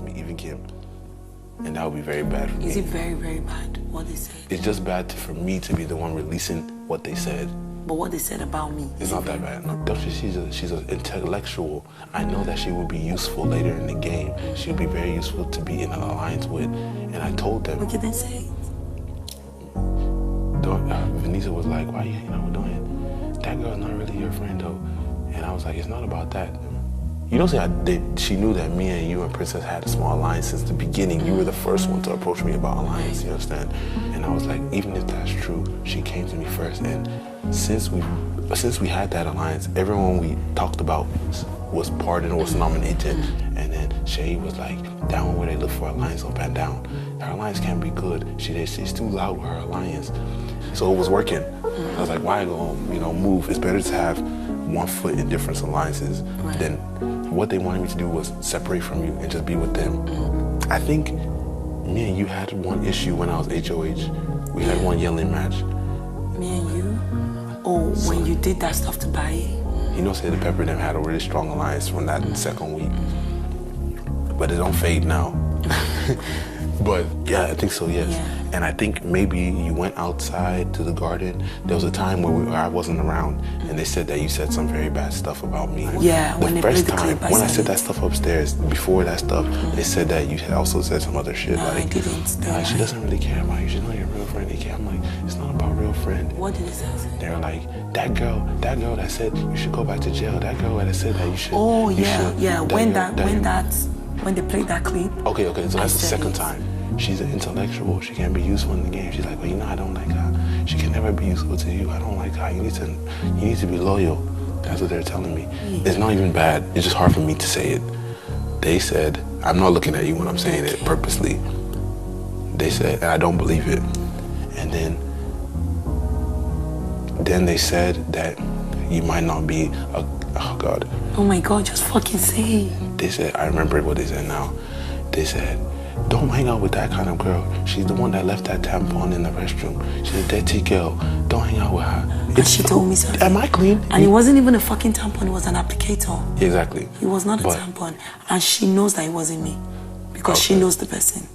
towards me, even Kim. And that would be very bad for me. Is it very, very bad, what they said? It's just bad for me to be the one releasing what they said. But what they said about me? It's not that bad. No, don't you see she's an intellectual. I know that she will be useful later in the game. She'll be very useful to be in an alliance with. And I told them. What did they say? Venita was like, why are you hanging out with Doyin? That girl's not really your friend though. And I was like, it's not about that. You know, she knew that me and you and Princess had a small alliance since the beginning. You were the first one to approach me about alliance, you understand? And I was like, even if that's true, she came to me first. And since we had that alliance, everyone we talked about was pardoned or was nominated. And then Seyi was like, that one where they look for alliance up and down. Her alliance can't be good. She's too loud with her alliance. So it was working. I was like, why go, move? It's better to have one foot in different alliances than what they wanted me to do was separate from you and just be with them. I think me and you had one issue when I was HOH. We had one yelling match. Me and you? Oh, so, when you did that stuff to Baye? You know, say the Pepper them had a really strong alliance from that second week. But it don't fade now. But yeah, I think so, yes. Yeah. And I think maybe you went outside to the garden. There was a time where I wasn't around, and they said that you said some very bad stuff about me. Yeah, when they played the clip, when I said that stuff upstairs, before that stuff, they said that you had also said some other shit. No, like, I didn't. Like, she doesn't really care about you. She's not your real friend. I'm like, it's not about real friend. What did they say? They were like, that girl that said you should go back to jail. That girl that said that you should. Oh yeah. When they played that clip. Okay. So that's the second time. She's an intellectual. She can't be useful in the game. She's like, well, I don't like her. She can never be useful to you. I don't like her. You need to be loyal. That's what they're telling me. It's not even bad. It's just hard for me to say it. They said, I'm not looking at you when I'm saying it purposely. They said, and I don't believe it. And then they said that you might not be oh God. Oh my God, just fucking say it. They said, I remember what they said now. They said, don't hang out with that kind of girl. She's the one that left that tampon in the restroom. She's a dirty girl. Don't hang out with her. And she told me so. Am I clean? And it wasn't even a fucking tampon. It was an applicator. Exactly. It was not a tampon. And she knows that it wasn't me. Because she knows the person.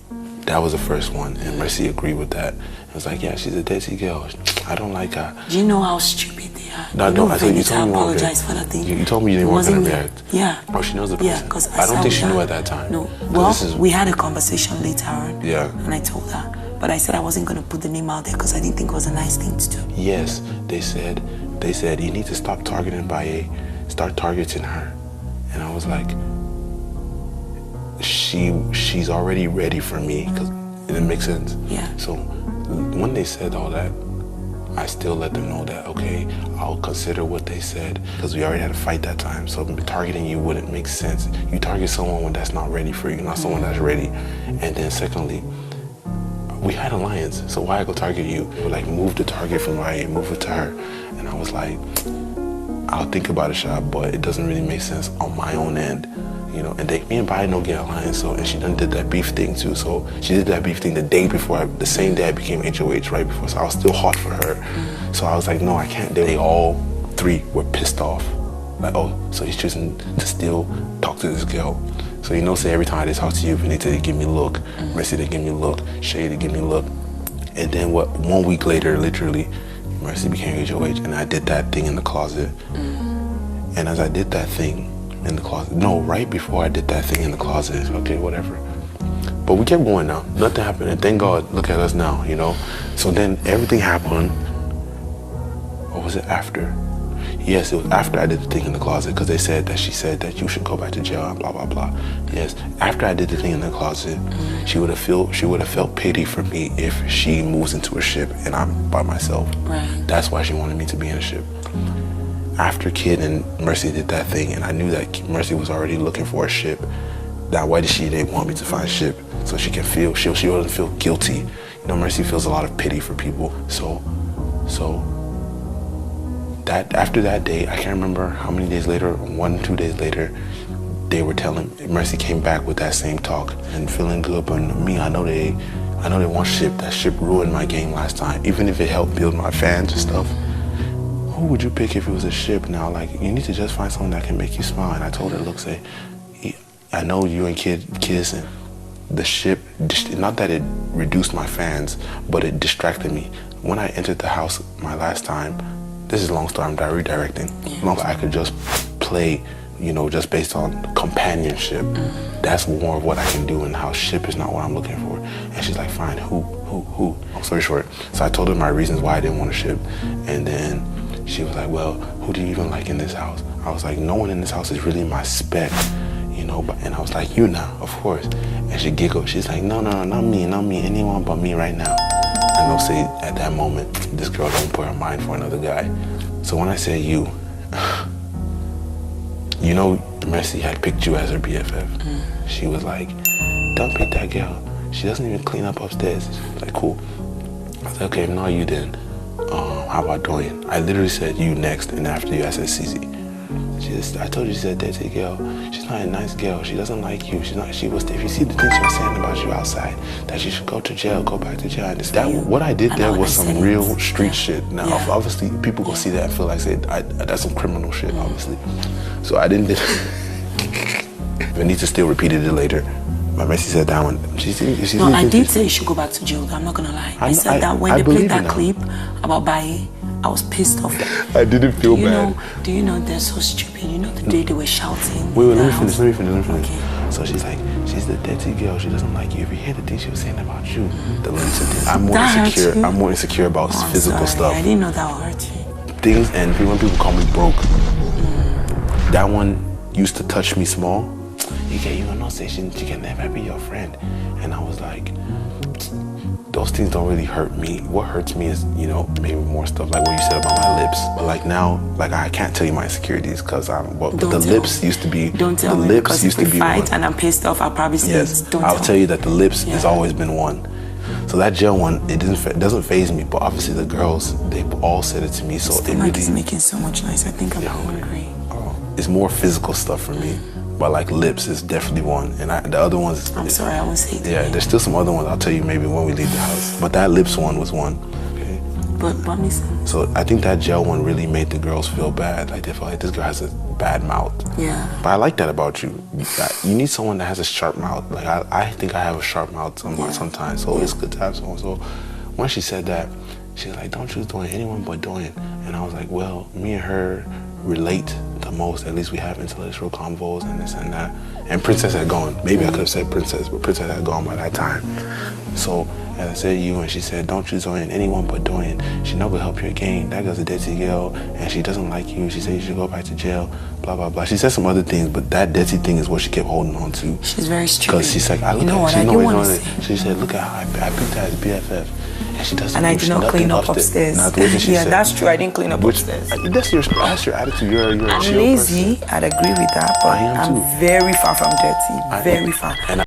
That was the first one. And Mercy agreed with that. I was like, yeah, she's a dirty girl. I don't like her. Do you know how stupid they are? No, I told you. Venita apologized for that thing. You told me you didn't want to react. Yeah. Oh, she knows the person. Yeah, because I don't think she knew at that time. No. Well, we had a conversation later on. Yeah. And I told her. But I said I wasn't going to put the name out there because I didn't think it was a nice thing to do. Yes. They said, you need to stop targeting Baye. Start targeting her. And I was like, she's already ready for me because it makes sense. Yeah. So when they said all that, I still let them know that, okay, I'll consider what they said because we already had a fight that time. So targeting you wouldn't make sense. You target someone when that's not ready for you, not someone that's ready. And then secondly, we had alliance, so why I go target you? Like, move the target from Ryan, move it to her. And I was like, I'll think about a shot, but it doesn't really make sense on my own end. And me and Baye don't get alliance, and she done did that beef thing too. So she did that beef thing the day before, the same day I became HOH, right before. So I was still hot for her. So I was like, no, I can't. They all three were pissed off. Like, oh, so he's choosing to still talk to this girl. So say every time they talk to you, Venita, they give me a look. Mercy, they give me a look. Seyi, they give me a look. And then 1 week later, literally, Mercy became HOH, and I did that thing in the closet. And as I did that thing in the closet, no, right before I did that thing in the closet, okay, whatever. But we kept going now. Nothing happened, and thank God, look at us now, So then everything happened. Or was it after? Yes, it was after I did the thing in the closet because they said that she said that you should go back to jail and blah, blah, blah. Yes, after I did the thing in the closet, she would have felt pity for me if she moves into a ship and I'm by myself. Right. That's why she wanted me to be in a ship. After Kid and Mercy did that thing, and I knew that Mercy was already looking for a ship, that why did she didn't want me to find a ship so she can feel, she doesn't feel guilty. Mercy feels a lot of pity for people. So that after that day, I can't remember how many days later, 1 or 2 days later, they were telling, Mercy came back with that same talk and feeling good, but me, I know they want ship. That ship ruined my game last time, even if it helped build my fans and stuff. Who would you pick if it was a ship now? Like, you need to just find someone that can make you smile. And I told her, look, I know you and Kid kissing. the ship, not that it reduced my fans, but it distracted me. When I entered the house my last time, this is a long story, I'm redirecting. I could just play, you know, just based on companionship. That's more of what I can do in the house. Ship is not what I'm looking for. And she's like, fine, who? Long story short. So I told her my reasons why I didn't want to ship. And then she was like, well, who do you even like in this house? I was like, no one in this house is really my spec, you know, and I was like, you now, of course. And she giggled. She's like, no, not me, anyone but me right now. And I'll say at that moment, this girl don't put her mind for another guy. So when I say you, you know, Mercy had picked you as her BFF. She was like, don't pick that girl. She doesn't even clean up upstairs. She was like, cool. I was like, okay, if not you then, how about Doyin? I literally said you next, and after you I said Ceec. I told you she's a dirty girl. She's not a nice girl. She doesn't like you. If you see the things she was saying about you outside, that you should go to jail, go back to jail. What I did there was some real street shit. Now, obviously, people go see that and feel like that's some criminal shit, obviously. So I didn't. Venita still repeated it later. But Mercy said that one. No, I did say you should go back to jail. I'm not gonna lie. I said that when they played that clip about Baye, I was pissed off. I didn't feel bad. Do you know they're so stupid? You know the day they were shouting. Wait, let me finish. Okay. So she's like, she's the dirty girl. She doesn't like you. If you hear the things she was saying about you, the links and things. I'm more insecure about physical stuff. I didn't know that would hurt you. Things, and when people call me broke, that one used to touch me small. You know, say she can never be your friend. And I was like, those things don't really hurt me. What hurts me is, you know, maybe more stuff like what you said about my lips. But like now, like the can't tell you my insecurities because the lips used to be. Don't tell me because if we fight and I'm pissed off, I'll probably say I'll tell you that the lips has always been one. So that gel one, it doesn't faze me. But obviously the girls, they've all said it to me. So it really is making so much noise. I think I'm hungry. It's more physical stuff for me. But like lips is definitely one, and the other ones. I'm sorry, I won't say that. Yeah, there's still some other ones. I'll tell you maybe when we leave the house. But that lips one was one. Okay. But me some. So I think that gel one really made the girls feel bad. Like they felt like this girl has a bad mouth. Yeah. But I like that about you. You need someone that has a sharp mouth. Like I think I have a sharp mouth sometimes. So it's good to have someone. So when she said that, she's like, "Don't choose Doyin, anyone but Doyin." And I was like, well, me and her relate the most. At least we have intellectual convos and this and that. And Princess had gone. Maybe I could have said Princess, but Princess had gone by that time. So as I said you, and she said, don't choose Doyin, anyone but Doyin. She not gonna help your game. That girl's a dirty girl, and she doesn't like you. She said you should go back to jail, blah, blah, blah. She said some other things, but that dirty thing is what she kept holding on to. She's very stupid. Because she's like, she said, look at how I picked her as BFF. And she doesn't. And I did not clean up upstairs. Yeah, that's true. I didn't clean up upstairs. That's your attitude. You're I'm lazy. I'd agree with that, but I'm very far from dirty. Very far.